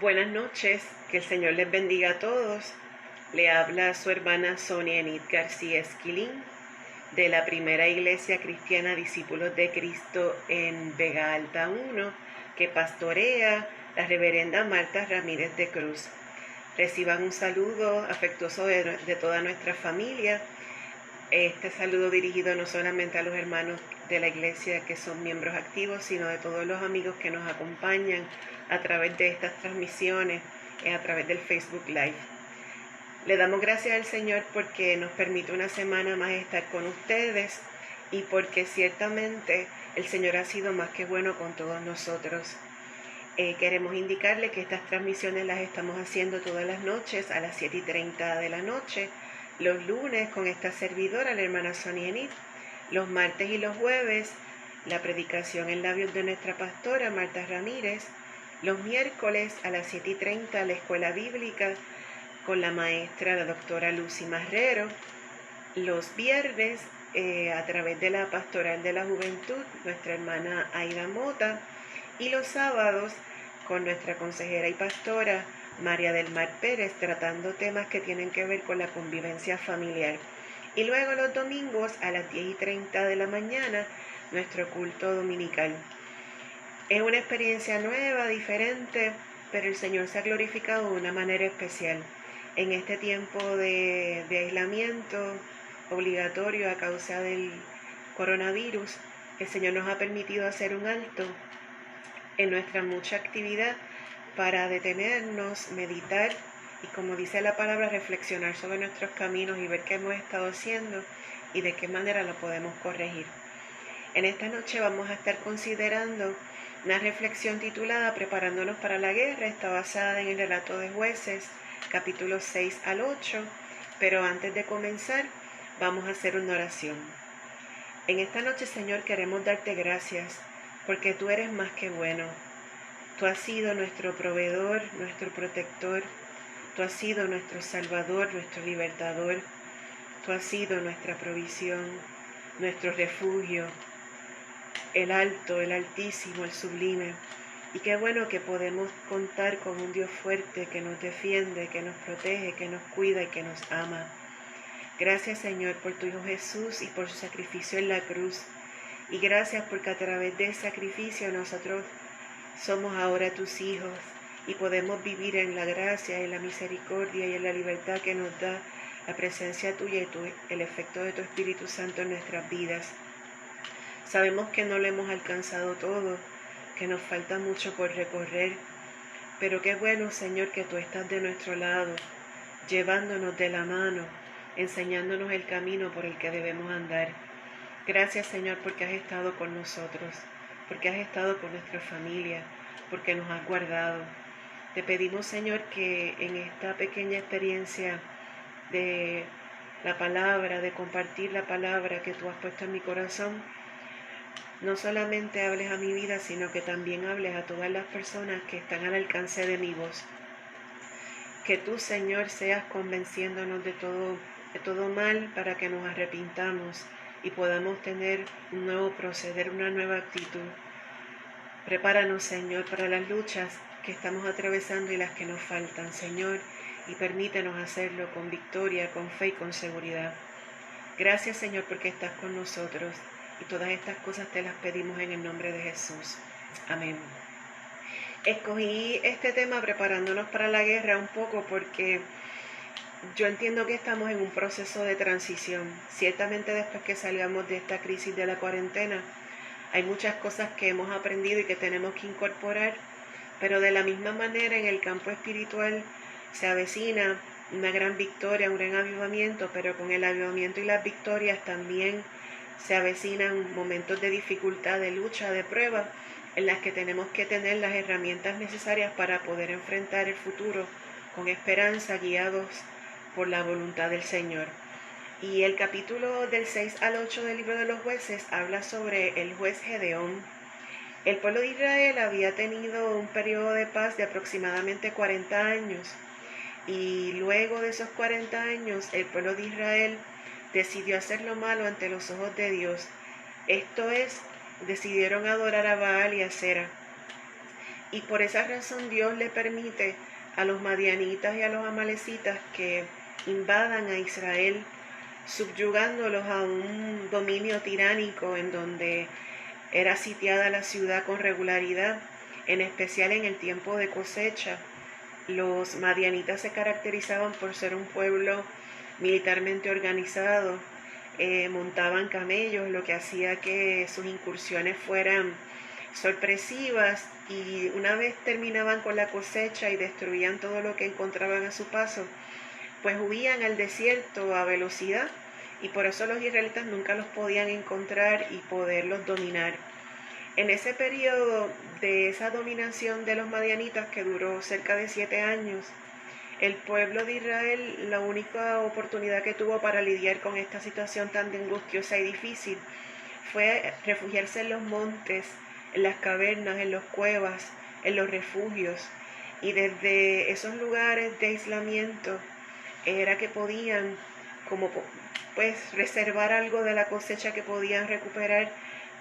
Buenas noches, que el Señor les bendiga a todos. Le habla su hermana Sonia Enid García Esquilín de la Primera Iglesia Cristiana Discípulos de Cristo en Vega Alta 1, que pastorea la reverenda Marta Ramírez de Cruz. Reciban un saludo afectuoso de toda nuestra familia. Este saludo dirigido no solamente a los hermanos de la iglesia que son miembros activos, sino de todos los amigos que nos acompañan a través de estas transmisiones, a través del Facebook Live. Le damos gracias al Señor porque nos permite una semana más estar con ustedes y porque ciertamente el Señor ha sido más que bueno con todos nosotros. Queremos indicarle que estas transmisiones las estamos haciendo todas las noches a las 7:30 de la noche, los lunes con esta servidora, la hermana Sonia Enid, los martes y los jueves la predicación en labios de nuestra pastora Marta Ramírez, los miércoles a las 7:30 la escuela bíblica con la maestra, la doctora Lucy Marrero, los viernes a través de la pastoral de la juventud, nuestra hermana Aida Mota, y los sábados con nuestra consejera y pastora María del Mar Pérez, tratando temas que tienen que ver con la convivencia familiar. Y luego los domingos a las 10:30 de la mañana, nuestro culto dominical. Es una experiencia nueva, diferente, pero el Señor se ha glorificado de una manera especial. En este tiempo de aislamiento obligatorio a causa del coronavirus, el Señor nos ha permitido hacer un alto en nuestra mucha actividad para detenernos, meditar y, como dice la palabra, reflexionar sobre nuestros caminos y ver qué hemos estado haciendo y de qué manera lo podemos corregir. En esta noche vamos a estar considerando una reflexión titulada Preparándonos para la guerra. Está basada en el relato de Jueces, capítulos 6 al 8, pero antes de comenzar vamos a hacer una oración. En esta noche, Señor, queremos darte gracias porque tú eres más que bueno. Tú has sido nuestro proveedor, nuestro protector. Tú has sido nuestro salvador, nuestro libertador. Tú has sido nuestra provisión, nuestro refugio, el alto, el altísimo, el sublime. Y qué bueno que podemos contar con un Dios fuerte que nos defiende, que nos protege, que nos cuida y que nos ama. Gracias, Señor, por tu Hijo Jesús y por su sacrificio en la cruz. Y gracias porque a través de ese sacrificio nosotros somos ahora tus hijos y podemos vivir en la gracia, en la misericordia y en la libertad que nos da la presencia tuya y el efecto de tu Espíritu Santo en nuestras vidas. Sabemos que no lo hemos alcanzado todo, que nos falta mucho por recorrer, pero qué bueno, Señor, que tú estás de nuestro lado, llevándonos de la mano, enseñándonos el camino por el que debemos andar. Gracias, Señor, porque has estado con nosotros, porque has estado con nuestra familia, porque nos has guardado. Te pedimos, Señor, que en esta pequeña experiencia de la palabra, de compartir la palabra que tú has puesto en mi corazón, no solamente hables a mi vida, sino que también hables a todas las personas que están al alcance de mi voz. Que tú, Señor, seas convenciéndonos de todo mal para que nos arrepintamos y podamos tener un nuevo proceder, una nueva actitud. Prepáranos, Señor, para las luchas que estamos atravesando y las que nos faltan, Señor, y permítenos hacerlo con victoria, con fe y con seguridad. Gracias, Señor, porque estás con nosotros y todas estas cosas te las pedimos en el nombre de Jesús. Amén. Escogí este tema preparándonos para la guerra un poco porque yo entiendo que estamos en un proceso de transición. Ciertamente después que salgamos de esta crisis de la cuarentena, hay muchas cosas que hemos aprendido y que tenemos que incorporar, pero de la misma manera en el campo espiritual se avecina una gran victoria, un gran avivamiento, pero con el avivamiento y las victorias también se avecinan momentos de dificultad, de lucha, de prueba, en las que tenemos que tener las herramientas necesarias para poder enfrentar el futuro con esperanza, guiados por la voluntad del Señor. Y el capítulo del 6 al 8 del libro de los jueces habla sobre el juez Gedeón. El pueblo de Israel había tenido un periodo de paz de aproximadamente 40 años. Y luego de esos 40 años, el pueblo de Israel decidió hacer lo malo ante los ojos de Dios. Esto es, decidieron adorar a Baal y a Sera. Y por esa razón Dios le permite a los madianitas y a los amalecitas que invadan a Israel, subyugándolos a un dominio tiránico en donde era sitiada la ciudad con regularidad, en especial en el tiempo de cosecha. Los madianitas se caracterizaban por ser un pueblo militarmente organizado, montaban camellos, lo que hacía que sus incursiones fueran sorpresivas, y una vez terminaban con la cosecha y destruían todo lo que encontraban a su paso, pues huían al desierto a velocidad, y por eso los israelitas nunca los podían encontrar y poderlos dominar. En ese periodo de esa dominación de los madianitas, que duró cerca de 7 años, el pueblo de Israel, la única oportunidad que tuvo para lidiar con esta situación tan angustiosa y difícil fue refugiarse en los montes, en las cavernas, en las cuevas, en los refugios. Y desde esos lugares de aislamiento era que podían como pues reservar algo de la cosecha que podían recuperar.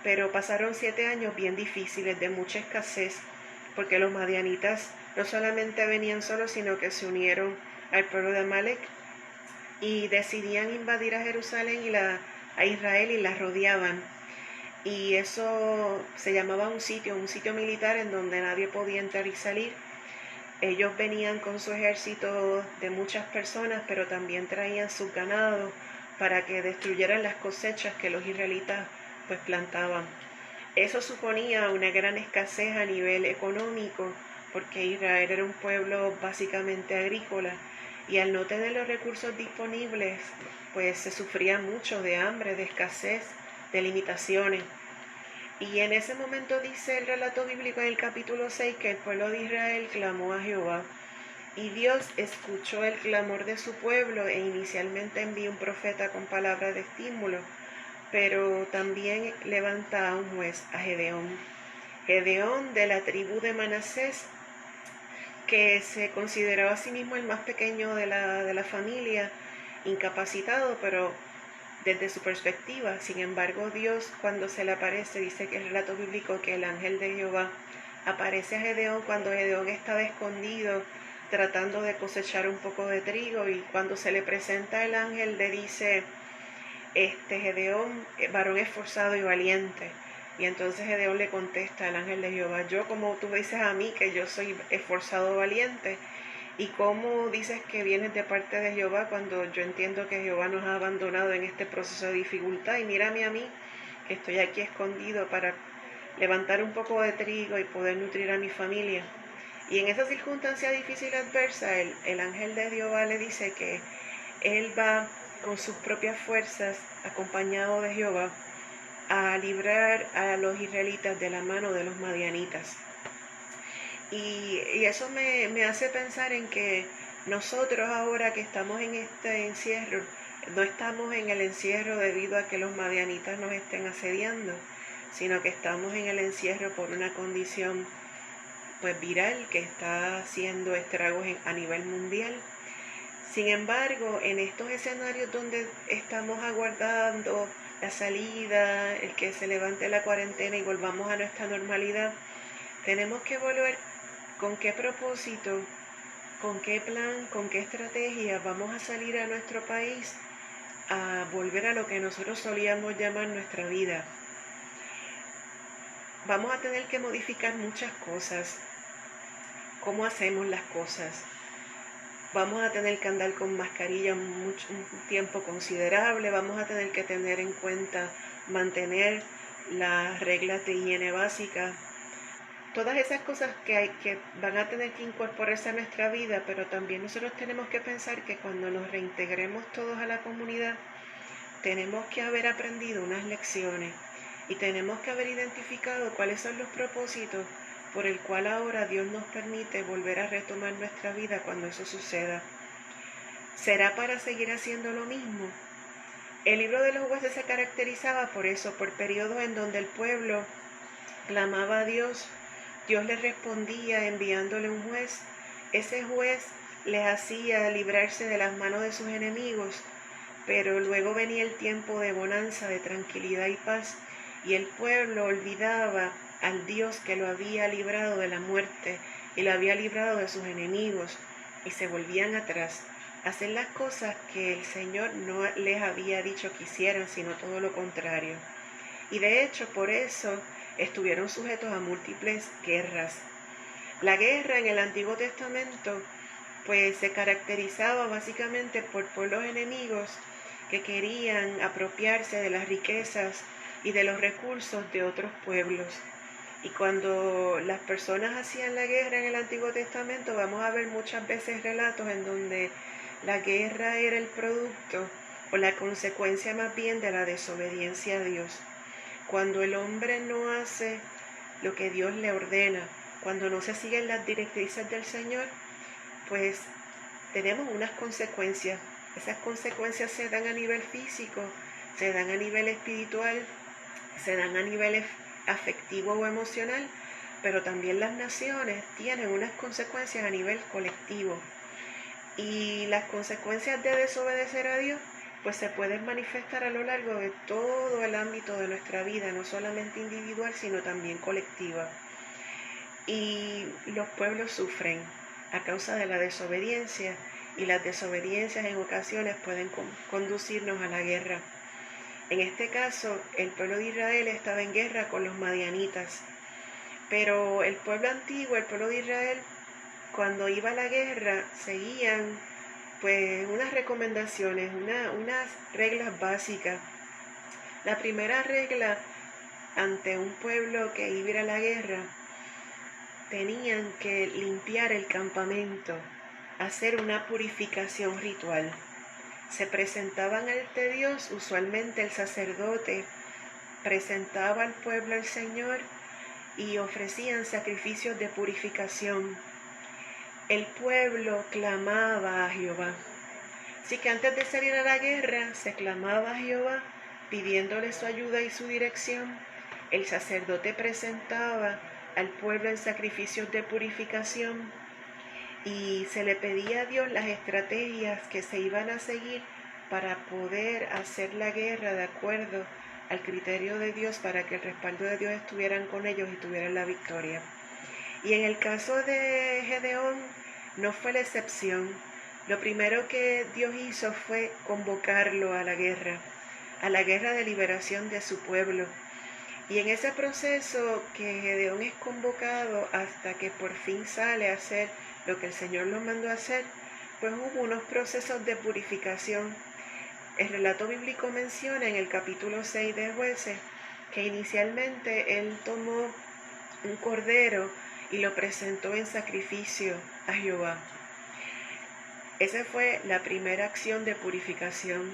Pero pasaron 7 años bien difíciles, de mucha escasez, porque los madianitas no solamente venían solos, sino que se unieron al pueblo de Amalek y decidían invadir a Jerusalén y a Israel, y la rodeaban. Y eso se llamaba un sitio militar en donde nadie podía entrar y salir. Ellos venían con su ejército de muchas personas, pero también traían sus ganados para que destruyeran las cosechas que los israelitas pues plantaban. Eso suponía una gran escasez a nivel económico, porque Israel era un pueblo básicamente agrícola, y al no tener los recursos disponibles, pues se sufría mucho de hambre, de escasez, de limitaciones. Y en ese momento dice el relato bíblico en el capítulo 6 que el pueblo de Israel clamó a Jehová. Y Dios escuchó el clamor de su pueblo e inicialmente envió un profeta con palabras de estímulo, pero también levanta a un juez, a Gedeón. Gedeón, de la tribu de Manasés, que se consideraba a sí mismo el más pequeño de la familia, incapacitado, pero desde su perspectiva. Sin embargo, Dios, cuando se le aparece, dice que el relato bíblico que el ángel de Jehová aparece a Gedeón cuando Gedeón estaba escondido tratando de cosechar un poco de trigo, y cuando se le presenta el ángel le dice, Gedeón, varón esforzado y valiente. Y entonces Gedeón le contesta al ángel de Jehová, yo, como tú dices a mí que yo soy esforzado y valiente, y cómo dices que vienes de parte de Jehová cuando yo entiendo que Jehová nos ha abandonado en este proceso de dificultad, y mírame a mí que estoy aquí escondido para levantar un poco de trigo y poder nutrir a mi familia. Y en esa circunstancia difícil y adversa, el ángel de Jehová le dice que él va con sus propias fuerzas, acompañado de Jehová, a librar a los israelitas de la mano de los madianitas. Y eso me hace pensar en que nosotros ahora que estamos en este encierro, no estamos en el encierro debido a que los madianitas nos estén asediando, sino que estamos en el encierro por una condición pues viral que está haciendo estragos a nivel mundial. Sin embargo, en estos escenarios donde estamos aguardando la salida, el que se levante la cuarentena y volvamos a nuestra normalidad, tenemos que volver con qué propósito, con qué plan, con qué estrategia vamos a salir a nuestro país a volver a lo que nosotros solíamos llamar nuestra vida. Vamos a tener que modificar muchas cosas. ¿Cómo hacemos las cosas? Vamos a tener que andar con mascarilla un tiempo considerable, vamos a tener que tener en cuenta mantener las reglas de higiene básica. Todas esas cosas que van a tener que incorporarse a nuestra vida, pero también nosotros tenemos que pensar que cuando nos reintegremos todos a la comunidad, tenemos que haber aprendido unas lecciones y tenemos que haber identificado cuáles son los propósitos por el cual ahora Dios nos permite volver a retomar nuestra vida cuando eso suceda. ¿Será para seguir haciendo lo mismo? El libro de los jueces se caracterizaba por eso, por periodos en donde el pueblo clamaba a Dios, Dios les respondía enviándole un juez. Ese juez les hacía librarse de las manos de sus enemigos, pero luego venía el tiempo de bonanza, de tranquilidad y paz, y el pueblo olvidaba al Dios que lo había librado de la muerte y lo había librado de sus enemigos, y se volvían atrás a hacer las cosas que el Señor no les había dicho que hicieran, sino todo lo contrario. Y de hecho, por eso estuvieron sujetos a múltiples guerras. La guerra en el Antiguo Testamento pues se caracterizaba básicamente por pueblos enemigos que querían apropiarse de las riquezas y de los recursos de otros pueblos. Y cuando las personas hacían la guerra en el Antiguo Testamento, vamos a ver muchas veces relatos en donde la guerra era el producto o la consecuencia más bien de la desobediencia a Dios. Cuando el hombre no hace lo que Dios le ordena, cuando no se siguen las directrices del Señor, pues tenemos unas consecuencias. Esas consecuencias se dan a nivel físico, se dan a nivel espiritual, se dan a nivel afectivo o emocional, pero también las naciones tienen unas consecuencias a nivel colectivo. Y las consecuencias de desobedecer a Dios pues se pueden manifestar a lo largo de todo el ámbito de nuestra vida, no solamente individual, sino también colectiva. Y los pueblos sufren a causa de la desobediencia, y las desobediencias en ocasiones pueden conducirnos a la guerra. En este caso, el pueblo de Israel estaba en guerra con los madianitas, pero el pueblo antiguo, el pueblo de Israel, cuando iba a la guerra, seguían pues unas recomendaciones, unas reglas básicas. La primera regla ante un pueblo que iba a ir a la guerra, tenían que limpiar el campamento, hacer una purificación ritual. Se presentaban ante Dios, usualmente el sacerdote presentaba al pueblo al Señor y ofrecían sacrificios de purificación. El pueblo clamaba a Jehová. Así que antes de salir a la guerra se clamaba a Jehová pidiéndole su ayuda y su dirección. El sacerdote presentaba al pueblo en sacrificios de purificación y se le pedía a Dios las estrategias que se iban a seguir para poder hacer la guerra de acuerdo al criterio de Dios, para que el respaldo de Dios estuvieran con ellos y tuvieran la victoria. Y en el caso de Gedeón no fue la excepción. Lo primero que Dios hizo fue convocarlo a la guerra de liberación de su pueblo. Y en ese proceso que Gedeón es convocado hasta que por fin sale a hacer lo que el Señor lo mandó a hacer, pues hubo unos procesos de purificación. El relato bíblico menciona en el capítulo 6 de Jueces que inicialmente él tomó un cordero y lo presentó en sacrificio a Jehová. Esa fue la primera acción de purificación.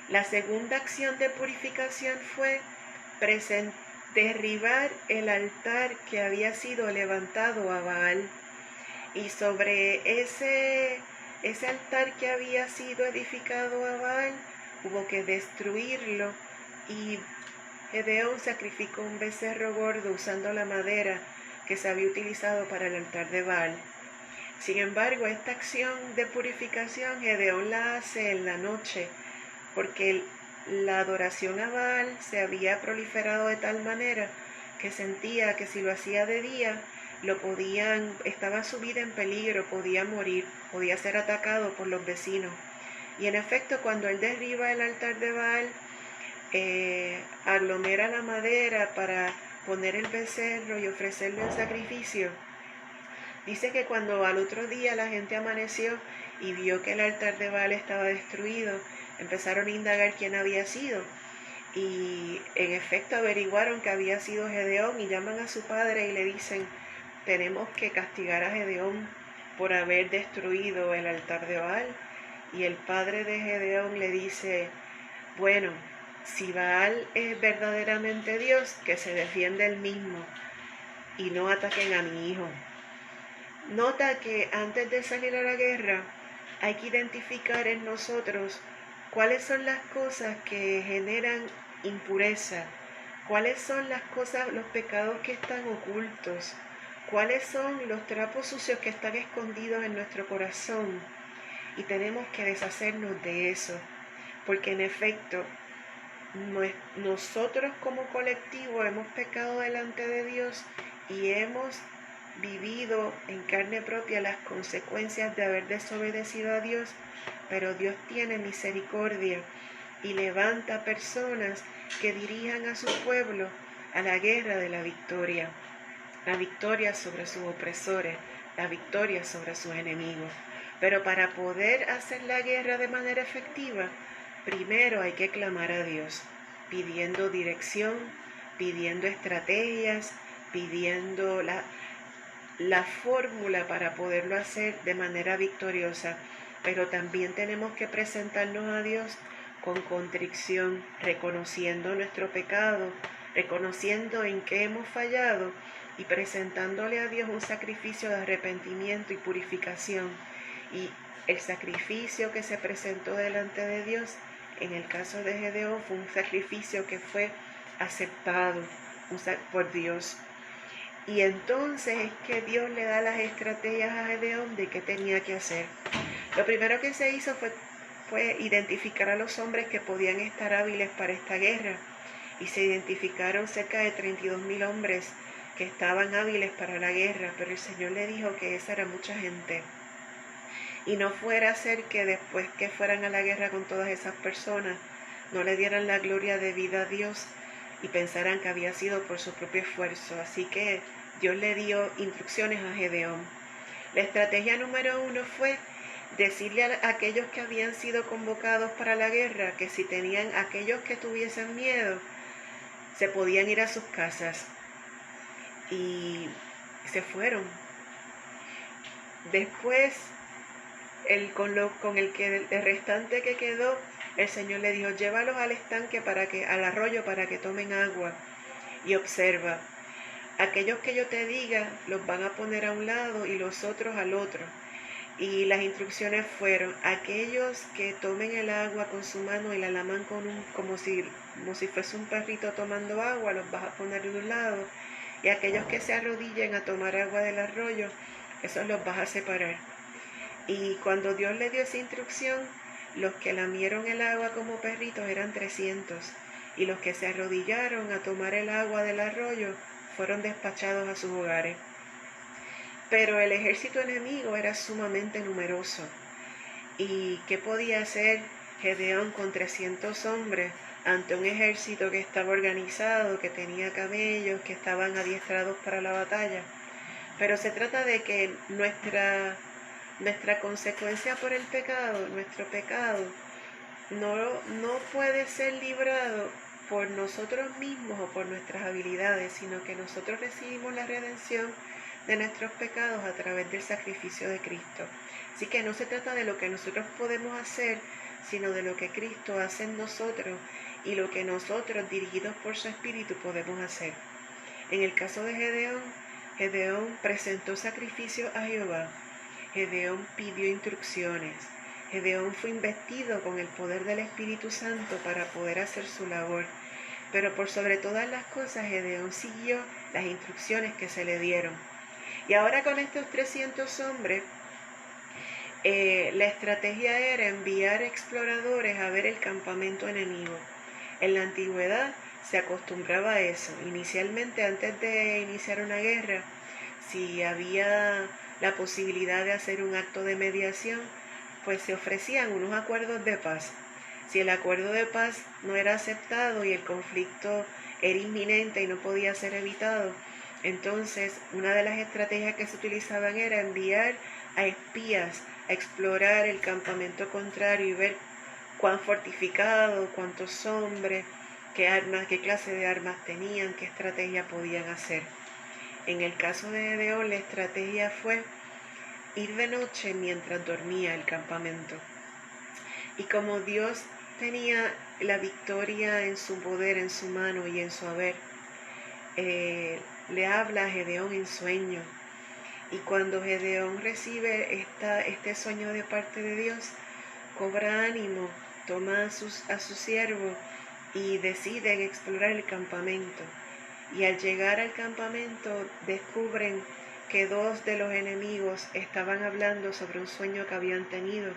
La segunda acción de purificación fue derribar el altar que había sido levantado a Baal. Y sobre ese altar que había sido edificado a Baal, hubo que destruirlo, y Gedeón sacrificó un becerro gordo usando la madera que se había utilizado para el altar de Baal. Sin embargo, esta acción de purificación Gedeón la hace en la noche, porque la adoración a Baal se había proliferado de tal manera que sentía que si lo hacía de día, estaba su vida en peligro, podía morir, podía ser atacado por los vecinos. Y en efecto, cuando él derriba el altar de Baal, aglomera la madera para poner el becerro y ofrecerlo en sacrificio, dice que cuando al otro día la gente amaneció y vio que el altar de Baal estaba destruido, empezaron a indagar quién había sido. Y en efecto averiguaron que había sido Gedeón, y llaman a su padre y le dicen: tenemos que castigar a Gedeón por haber destruido el altar de Baal. Y el padre de Gedeón le dice: bueno, si Baal es verdaderamente Dios, que se defiende él mismo y no ataquen a mi hijo. Nota que antes de salir a la guerra hay que identificar en nosotros cuáles son las cosas que generan impureza, cuáles son las cosas, los pecados que están ocultos, cuáles son los trapos sucios que están escondidos en nuestro corazón, y tenemos que deshacernos de eso, porque en efecto nosotros como colectivo hemos pecado delante de Dios y hemos vivido en carne propia las consecuencias de haber desobedecido a Dios, pero Dios tiene misericordia y levanta personas que dirijan a su pueblo a la guerra de la victoria sobre sus opresores, la victoria sobre sus enemigos. Pero para poder hacer la guerra de manera efectiva, primero hay que clamar a Dios, pidiendo dirección, pidiendo estrategias, pidiendo la fórmula para poderlo hacer de manera victoriosa. Pero también tenemos que presentarnos a Dios con contrición, reconociendo nuestro pecado, reconociendo en qué hemos fallado y presentándole a Dios un sacrificio de arrepentimiento y purificación. Y el sacrificio que se presentó delante de Dios, en el caso de Gedeón, fue un sacrificio que fue aceptado por Dios. Y entonces es que Dios le da las estrategias a Gedeón de qué tenía que hacer. Lo primero que se hizo fue identificar a los hombres que podían estar hábiles para esta guerra. Y se identificaron cerca de 32,000 hombres que estaban hábiles para la guerra, pero el Señor le dijo que esa era mucha gente. Y no fuera a ser que después que fueran a la guerra con todas esas personas, no le dieran la gloria debida a Dios y pensaran que había sido por su propio esfuerzo. Así que Dios le dio instrucciones a Gedeón. La estrategia número 1 fue decirle a aquellos que habían sido convocados para la guerra que si tenían aquellos que tuviesen miedo, se podían ir a sus casas. Y se fueron. Después, con el restante que quedó, el Señor le dijo, llévalos al estanque al arroyo para que tomen agua. Y observa, aquellos que yo te diga los van a poner a un lado y los otros al otro. Y las instrucciones fueron, aquellos que tomen el agua con su mano y la laman como si fuese un perrito tomando agua, los vas a poner de un lado. Y aquellos que se arrodillen a tomar agua del arroyo, esos los vas a separar. Y cuando Dios le dio esa instrucción, los que lamieron el agua como perritos eran 300. Y los que se arrodillaron a tomar el agua del arroyo fueron despachados a sus hogares. Pero el ejército enemigo era sumamente numeroso. ¿Y qué podía hacer Gedeón con 300 hombres ante un ejército que estaba organizado, que tenía camellos, que estaban adiestrados para la batalla? Pero se trata de que nuestra consecuencia por el pecado, nuestro pecado, no puede ser librado por nosotros mismos o por nuestras habilidades, sino que nosotros recibimos la redención de nuestros pecados a través del sacrificio de Cristo. Así que no se trata de lo que nosotros podemos hacer, sino de lo que Cristo hace en nosotros y lo que nosotros, dirigidos por su Espíritu, podemos hacer. En el caso de Gedeón presentó sacrificio a Jehová. Gedeón pidió instrucciones. Gedeón fue investido con el poder del Espíritu Santo para poder hacer su labor. Pero por sobre todas las cosas, Gedeón siguió las instrucciones que se le dieron. Y ahora con estos 300 hombres, la estrategia era enviar exploradores a ver el campamento enemigo. En la antigüedad se acostumbraba a eso. Inicialmente, antes de iniciar una guerra, si había la posibilidad de hacer un acto de mediación, pues se ofrecían unos acuerdos de paz. Si el acuerdo de paz no era aceptado y el conflicto era inminente y no podía ser evitado, entonces una de las estrategias que se utilizaban era enviar a espías a explorar el campamento contrario y ver cuán fortificado, cuántos hombres, qué armas, qué clase de armas tenían, qué estrategia podían hacer. En el caso de Gedeón, la estrategia fue ir de noche mientras dormía el campamento. Y como Dios tenía la victoria en su poder, en su mano y en su haber, le habla a Gedeón en sueño. Y cuando Gedeón recibe este sueño de parte de Dios, cobra ánimo, toma a su siervo y deciden explorar el campamento. Y al llegar al campamento descubren que 2 de los enemigos estaban hablando sobre un sueño que habían tenido.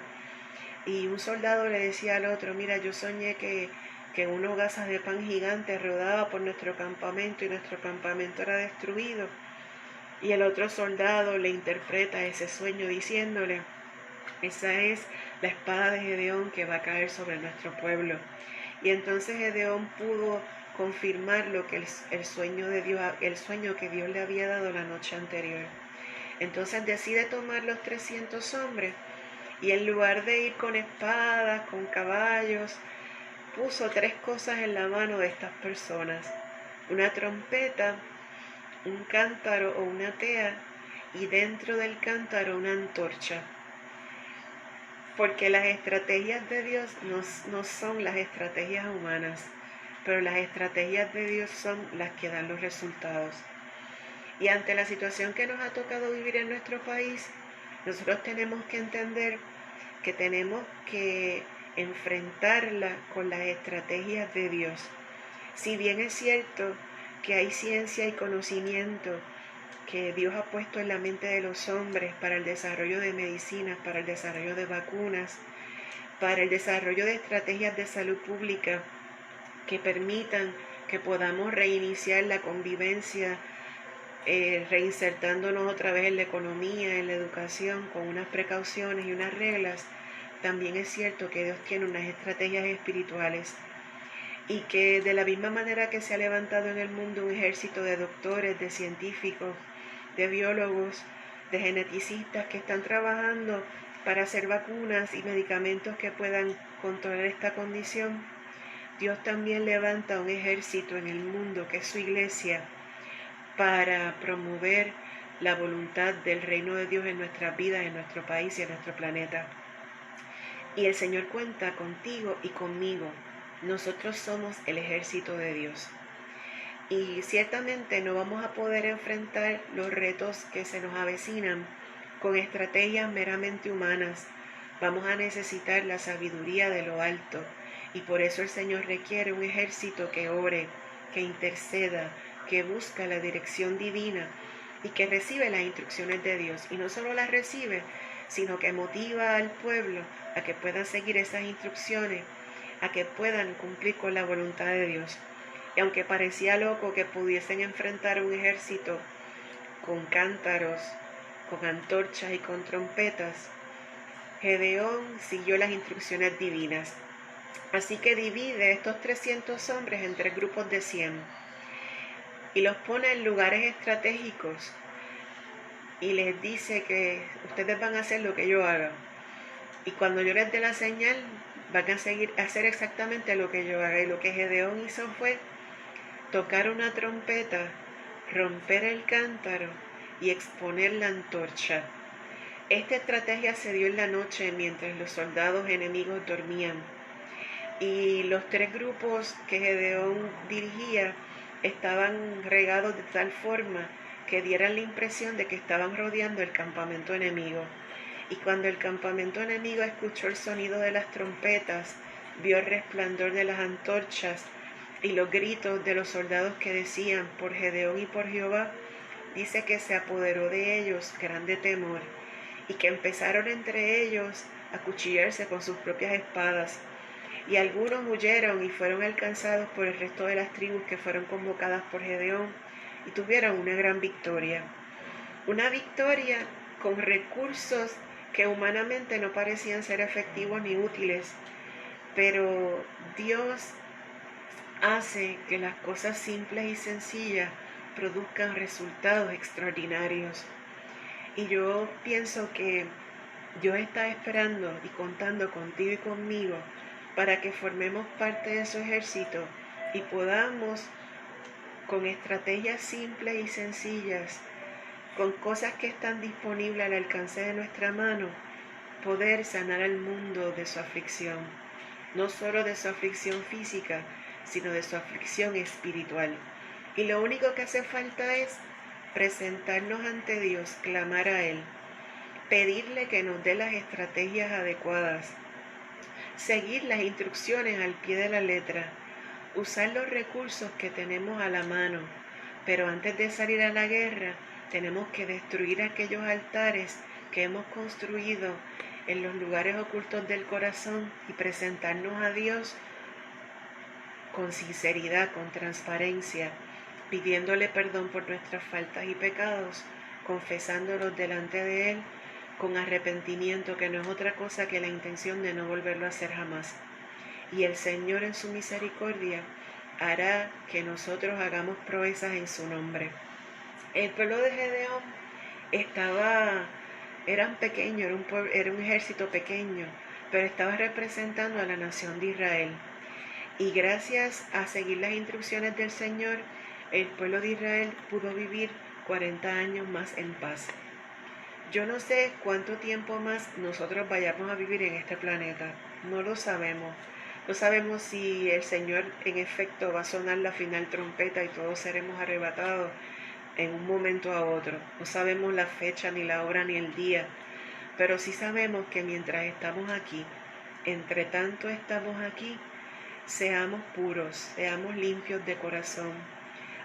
Y un soldado le decía al otro, mira, yo soñé que que una hogaza de pan gigante rodaba por nuestro campamento y nuestro campamento era destruido. Y el otro soldado le interpreta ese sueño diciéndole: esa es la espada de Gedeón que va a caer sobre nuestro pueblo. Y entonces Gedeón pudo confirmar lo que el sueño de Dios, el sueño que Dios le había dado la noche anterior. Entonces decide tomar los 300 hombres y en lugar de ir con espadas, con caballos, puso 3 cosas en la mano de estas personas: una trompeta, un cántaro o una tea, y dentro del cántaro una antorcha. Porque las estrategias de Dios no son las estrategias humanas, pero las estrategias de Dios son las que dan los resultados. Y ante la situación que nos ha tocado vivir en nuestro país, nosotros tenemos que entender que tenemos que enfrentarla con las estrategias de Dios. Si bien es cierto que hay ciencia y conocimiento que Dios ha puesto en la mente de los hombres para el desarrollo de medicinas, para el desarrollo de vacunas, para el desarrollo de estrategias de salud pública que permitan que podamos reiniciar la convivencia, reinsertándonos otra vez en la economía, en la educación, con unas precauciones y unas reglas. También es cierto que Dios tiene unas estrategias espirituales y que de la misma manera que se ha levantado en el mundo un ejército de doctores, de científicos, de biólogos, de geneticistas que están trabajando para hacer vacunas y medicamentos que puedan controlar esta condición, Dios también levanta un ejército en el mundo que es su iglesia para promover la voluntad del reino de Dios en nuestras vidas, en nuestro país y en nuestro planeta. Y el Señor cuenta contigo y conmigo. Nosotros somos el ejército de Dios. Y ciertamente no vamos a poder enfrentar los retos que se nos avecinan con estrategias meramente humanas. Vamos a necesitar la sabiduría de lo alto. Y por eso el Señor requiere un ejército que ore, que interceda, que busca la dirección divina y que recibe las instrucciones de Dios. Y no solo las recibe, sino que motiva al pueblo a que puedan seguir esas instrucciones, a que puedan cumplir con la voluntad de Dios. Y aunque parecía loco que pudiesen enfrentar un ejército con cántaros, con antorchas y con trompetas, Gedeón siguió las instrucciones divinas. Así que divide estos 300 hombres en 3 grupos de 100 y los pone en lugares estratégicos y les dice que ustedes van a hacer lo que yo haga. Y cuando yo les dé la señal, van a hacer exactamente lo que yo haga. Y lo que Gedeón hizo fue tocar una trompeta, romper el cántaro y exponer la antorcha. Esta estrategia se dio en la noche mientras los soldados enemigos dormían. Y los 3 grupos que Gedeón dirigía estaban regados de tal forma que dieran la impresión de que estaban rodeando el campamento enemigo. Y cuando el campamento enemigo escuchó el sonido de las trompetas, vio el resplandor de las antorchas y los gritos de los soldados que decían: por Gedeón y por Jehová, dice que se apoderó de ellos grande temor y que empezaron entre ellos a cuchillarse con sus propias espadas. Y algunos huyeron y fueron alcanzados por el resto de las tribus que fueron convocadas por Gedeón y tuvieron una gran victoria. Una victoria con recursos que humanamente no parecían ser efectivos ni útiles, pero Dios hace que las cosas simples y sencillas produzcan resultados extraordinarios. Y yo pienso que Dios está esperando y contando contigo y conmigo para que formemos parte de su ejército y podamos, con estrategias simples y sencillas, con cosas que están disponibles al alcance de nuestra mano, poder sanar al mundo de su aflicción. No solo de su aflicción física, sino de su aflicción espiritual. Y lo único que hace falta es presentarnos ante Dios, clamar a Él, pedirle que nos dé las estrategias adecuadas, seguir las instrucciones al pie de la letra, usar los recursos que tenemos a la mano, pero antes de salir a la guerra tenemos que destruir aquellos altares que hemos construido en los lugares ocultos del corazón y presentarnos a Dios con sinceridad, con transparencia, pidiéndole perdón por nuestras faltas y pecados, confesándolos delante de Él con arrepentimiento, que no es otra cosa que la intención de no volverlo a hacer jamás. Y el Señor en su misericordia hará que nosotros hagamos proezas en su nombre. El pueblo de Gedeón eran pequeños, era un ejército pequeño, pero estaba representando a la nación de Israel. Y gracias a seguir las instrucciones del Señor, el pueblo de Israel pudo vivir 40 años más en paz. Yo no sé cuánto tiempo más nosotros vayamos a vivir en este planeta, no lo sabemos. No sabemos si el Señor en efecto va a sonar la final trompeta y todos seremos arrebatados en un momento a otro. No sabemos la fecha, ni la hora, ni el día, pero sí sabemos que mientras estamos aquí, entre tanto estamos aquí, seamos puros, seamos limpios de corazón.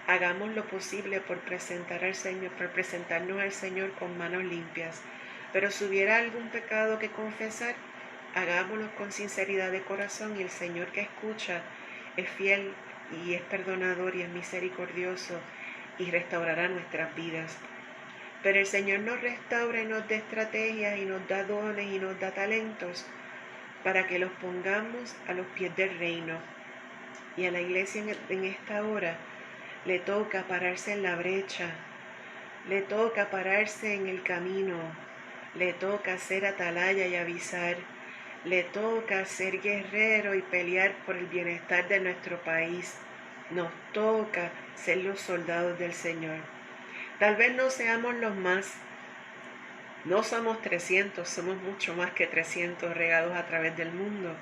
Hagamos lo posible por presentarnos al Señor con manos limpias. Pero si hubiera algún pecado que confesar, hagámoslo con sinceridad de corazón, y el Señor que escucha es fiel y es perdonador y es misericordioso y restaurará nuestras vidas. Pero el Señor nos restaura y nos da estrategias y nos da dones y nos da talentos para que los pongamos a los pies del reino. Y a la iglesia en esta hora le toca pararse en la brecha, le toca pararse en el camino, le toca ser atalaya y avisar, le toca ser guerrero y pelear por el bienestar de nuestro país. Nos toca ser los soldados del Señor. Tal vez no seamos los más, no somos 300, somos mucho más que 300 regados a través del mundo,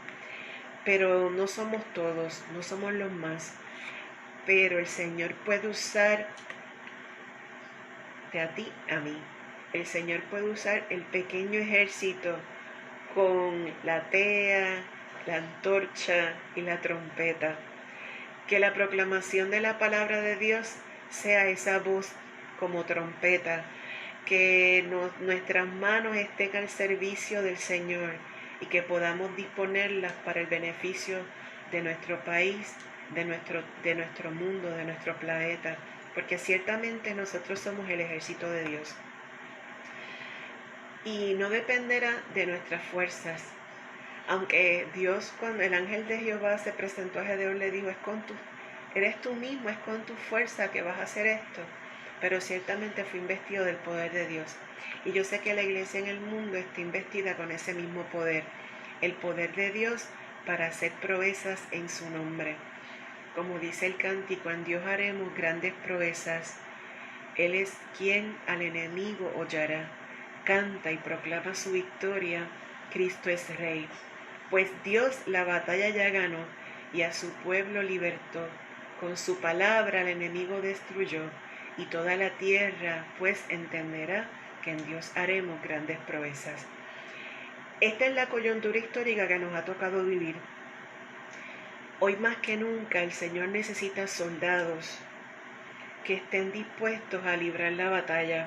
pero no somos todos, no somos los más. Pero el Señor puede usar de a ti, a mí. El Señor puede usar el pequeño ejército con la tea, la antorcha y la trompeta. Que la proclamación de la palabra de Dios sea esa voz como trompeta. Que nuestras manos estén al servicio del Señor y que podamos disponerlas para el beneficio de nuestro país, de nuestro mundo, de nuestro planeta, porque ciertamente nosotros somos el ejército de Dios. Y no dependerá de nuestras fuerzas, aunque Dios, cuando el ángel de Jehová se presentó a Gedeón, le dijo, eres tú mismo, es con tu fuerza que vas a hacer esto. Pero ciertamente fue investido del poder de Dios. Y yo sé que la iglesia en el mundo está investida con ese mismo poder, el poder de Dios para hacer proezas en su nombre. Como dice el cántico, en Dios haremos grandes proezas. Él es quien al enemigo hollará. Canta y proclama su victoria, Cristo es Rey. Pues Dios la batalla ya ganó y a su pueblo libertó. Con su palabra al enemigo destruyó. Y toda la tierra pues entenderá que en Dios haremos grandes proezas. Esta es la coyuntura histórica que nos ha tocado vivir. Hoy más que nunca el Señor necesita soldados que estén dispuestos a librar la batalla.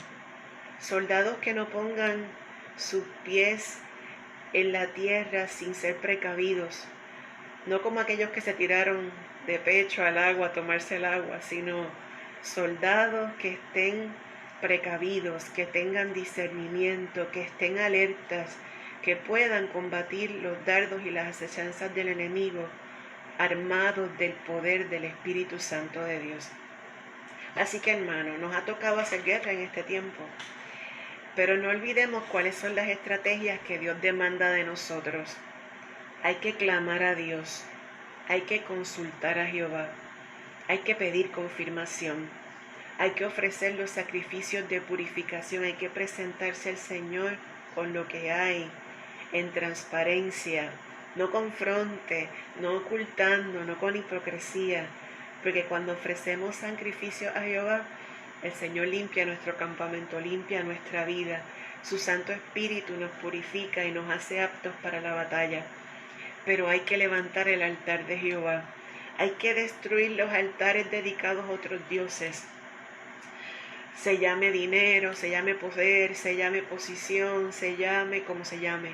Soldados que no pongan sus pies en la tierra sin ser precavidos. No como aquellos que se tiraron de pecho al agua a tomarse el agua, sino soldados que estén precavidos, que tengan discernimiento, que estén alertas, que puedan combatir los dardos y las acechanzas del enemigo, armados del poder del Espíritu Santo de Dios. Así que, hermano, nos ha tocado hacer guerra en este tiempo, pero no olvidemos cuáles son las estrategias que Dios demanda de nosotros. Hay que clamar a Dios, hay que consultar a Jehová, hay que pedir confirmación, hay que ofrecer los sacrificios de purificación, hay que presentarse al Señor con lo que hay, en transparencia, no confronte, no ocultando, no con hipocresía, porque cuando ofrecemos sacrificio a Jehová, el Señor limpia nuestro campamento, limpia nuestra vida, su Santo Espíritu nos purifica y nos hace aptos para la batalla. Pero hay que levantar el altar de Jehová, hay que destruir los altares dedicados a otros dioses, se llame dinero, se llame poder, se llame posición, se llame como se llame.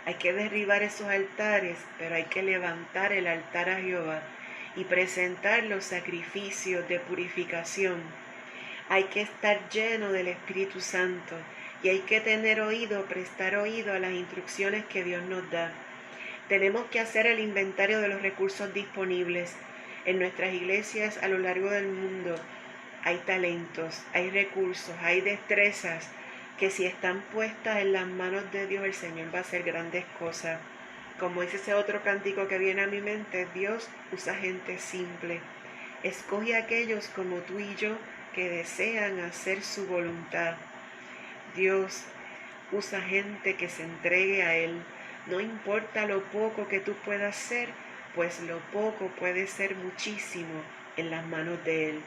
Hay que derribar esos altares, pero hay que levantar el altar a Jehová y presentar los sacrificios de purificación. Hay que estar lleno del Espíritu Santo y hay que tener oído, prestar oído a las instrucciones que Dios nos da. Tenemos que hacer el inventario de los recursos disponibles. En nuestras iglesias a lo largo del mundo hay talentos, hay recursos, hay destrezas que si están puestas en las manos de Dios, el Señor va a hacer grandes cosas. Como dice ese otro cántico que viene a mi mente, Dios usa gente simple. Escoge a aquellos como tú y yo que desean hacer su voluntad. Dios usa gente que se entregue a Él. No importa lo poco que tú puedas hacer, pues lo poco puede ser muchísimo en las manos de Él.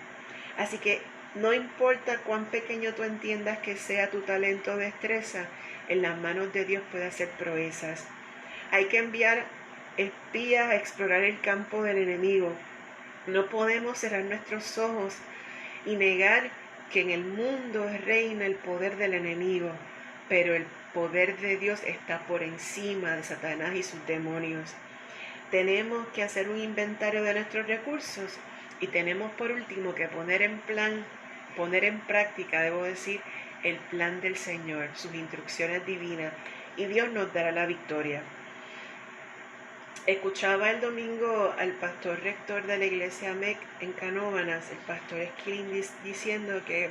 Así que no importa cuán pequeño tú entiendas que sea tu talento o destreza, en las manos de Dios puede hacer proezas. Hay que enviar espías a explorar el campo del enemigo. No podemos cerrar nuestros ojos y negar que en el mundo reina el poder del enemigo, pero el poder de Dios está por encima de Satanás y sus demonios. Tenemos que hacer un inventario de nuestros recursos y tenemos por último que poner en práctica, el plan del Señor, sus instrucciones divinas, y Dios nos dará la victoria. Escuchaba el domingo al pastor rector de la iglesia MEC en Canóvanas, el pastor Skilling, diciendo que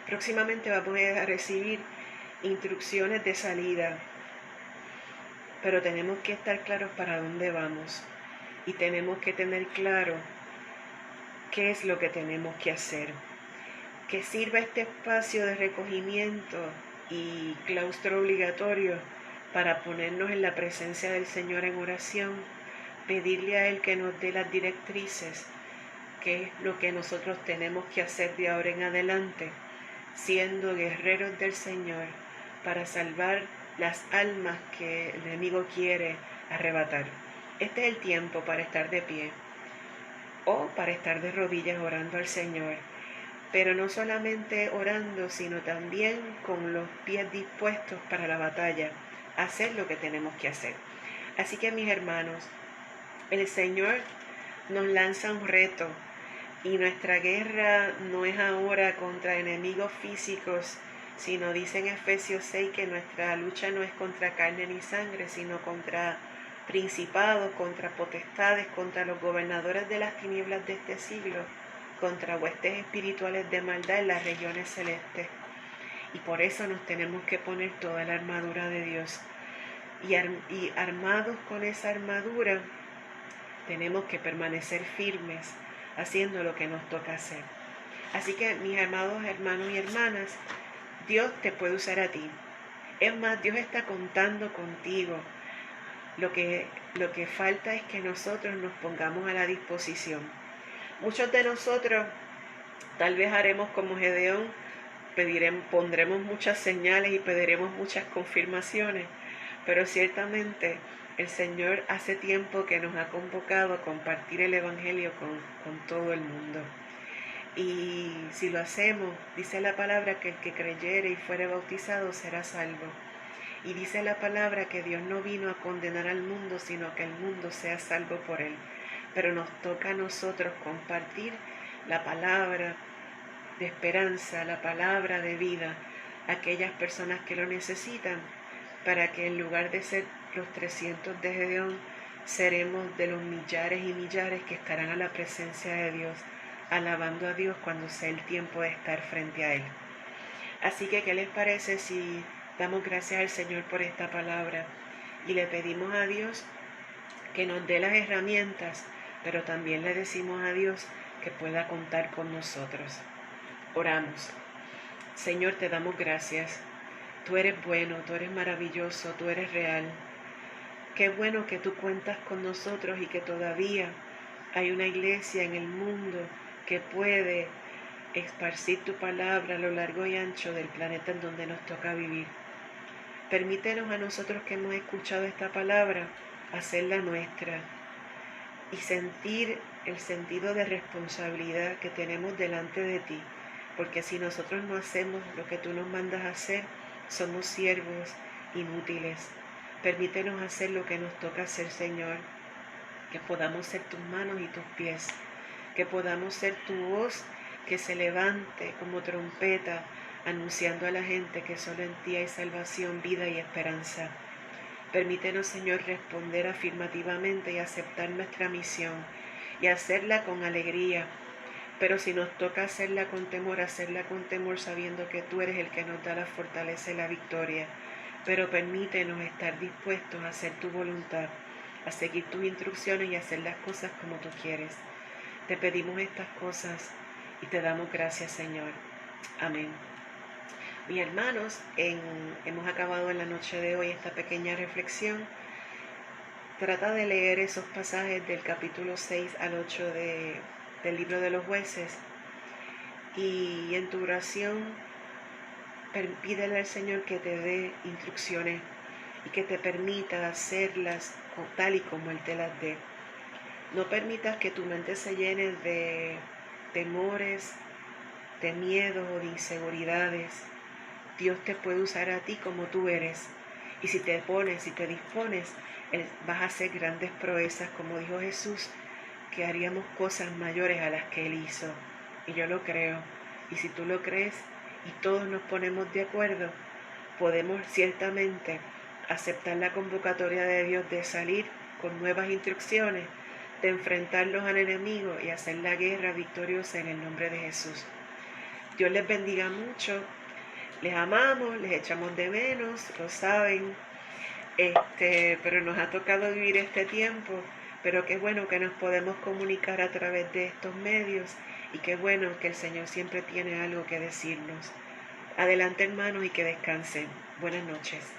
próximamente vamos a recibir instrucciones de salida, pero tenemos que estar claros para dónde vamos y tenemos que tener claro qué es lo que tenemos que hacer. Que sirva este espacio de recogimiento y claustro obligatorio para ponernos en la presencia del Señor en oración, pedirle a Él que nos dé las directrices, qué es lo que nosotros tenemos que hacer de ahora en adelante, siendo guerreros del Señor para salvar las almas que el enemigo quiere arrebatar. Este es el tiempo para estar de pie o para estar de rodillas orando al Señor, pero no solamente orando, sino también con los pies dispuestos para la batalla, hacer lo que tenemos que hacer. Así que mis hermanos, el Señor nos lanza un reto y nuestra guerra no es ahora contra enemigos físicos, sino dice en Efesios 6 que nuestra lucha no es contra carne ni sangre, sino contra principados, contra potestades, contra los gobernadores de las tinieblas de este siglo, contra huestes espirituales de maldad en las regiones celestes. Y por eso nos tenemos que poner toda la armadura de Dios. Y armados con esa armadura, tenemos que permanecer firmes, haciendo lo que nos toca hacer. Así que, mis amados hermanos y hermanas, Dios te puede usar a ti. Es más, Dios está contando contigo. Lo que falta es que nosotros nos pongamos a la disposición. Muchos de nosotros tal vez haremos como Gedeón, pondremos muchas señales y pediremos muchas confirmaciones, pero ciertamente el Señor hace tiempo que nos ha convocado a compartir el Evangelio con todo el mundo. Y si lo hacemos, dice la palabra que el que creyere y fuere bautizado será salvo. Y dice la palabra que Dios no vino a condenar al mundo, sino que el mundo sea salvo por él. Pero nos toca a nosotros compartir la palabra de esperanza, la palabra de vida a aquellas personas que lo necesitan, para que en lugar de ser los 300 de Gedeón, seremos de los millares y millares que estarán a la presencia de Dios, alabando a Dios cuando sea el tiempo de estar frente a Él. Así que, ¿qué les parece si damos gracias al Señor por esta palabra y le pedimos a Dios que nos dé las herramientas, pero también le decimos a Dios que pueda contar con nosotros? Oramos. Señor, te damos gracias. Tú eres bueno, tú eres maravilloso, tú eres real. Qué bueno que tú cuentas con nosotros y que todavía hay una iglesia en el mundo que puede esparcir tu palabra a lo largo y ancho del planeta en donde nos toca vivir. Permítenos a nosotros que hemos escuchado esta palabra, hacerla nuestra y sentir el sentido de responsabilidad que tenemos delante de ti, porque si nosotros no hacemos lo que tú nos mandas a hacer, somos siervos inútiles. Permítenos hacer lo que nos toca hacer, Señor, que podamos ser tus manos y tus pies que podamos ser tu voz que se levante como trompeta, anunciando a la gente que solo en ti hay salvación, vida y esperanza. Permítenos, Señor, responder afirmativamente y aceptar nuestra misión y hacerla con alegría. Pero si nos toca hacerla con temor sabiendo que tú eres el que nos da la fortaleza y la victoria. Pero permítenos estar dispuestos a hacer tu voluntad, a seguir tus instrucciones y hacer las cosas como tú quieres. Te pedimos estas cosas y te damos gracias, Señor. Amén. Mis hermanos, hemos acabado en la noche de hoy esta pequeña reflexión. Trata de leer esos pasajes del capítulo 6 al 8 del libro de los jueces y en tu oración pídele al Señor que te dé instrucciones y que te permita hacerlas tal y como Él te las dé. No permitas que tu mente se llene de temores, de miedos o de inseguridades. Dios te puede usar a ti como tú eres. Y si te pones, si te dispones, vas a hacer grandes proezas, como dijo Jesús, que haríamos cosas mayores a las que Él hizo. Y yo lo creo. Y si tú lo crees y todos nos ponemos de acuerdo, podemos ciertamente aceptar la convocatoria de Dios de salir con nuevas instrucciones, de enfrentarlos al enemigo y hacer la guerra victoriosa en el nombre de Jesús. Dios les bendiga mucho. Les amamos, les echamos de menos, lo saben, pero nos ha tocado vivir este tiempo, pero qué bueno que nos podemos comunicar a través de estos medios y qué bueno que el Señor siempre tiene algo que decirnos. Adelante, hermanos, y que descansen. Buenas noches.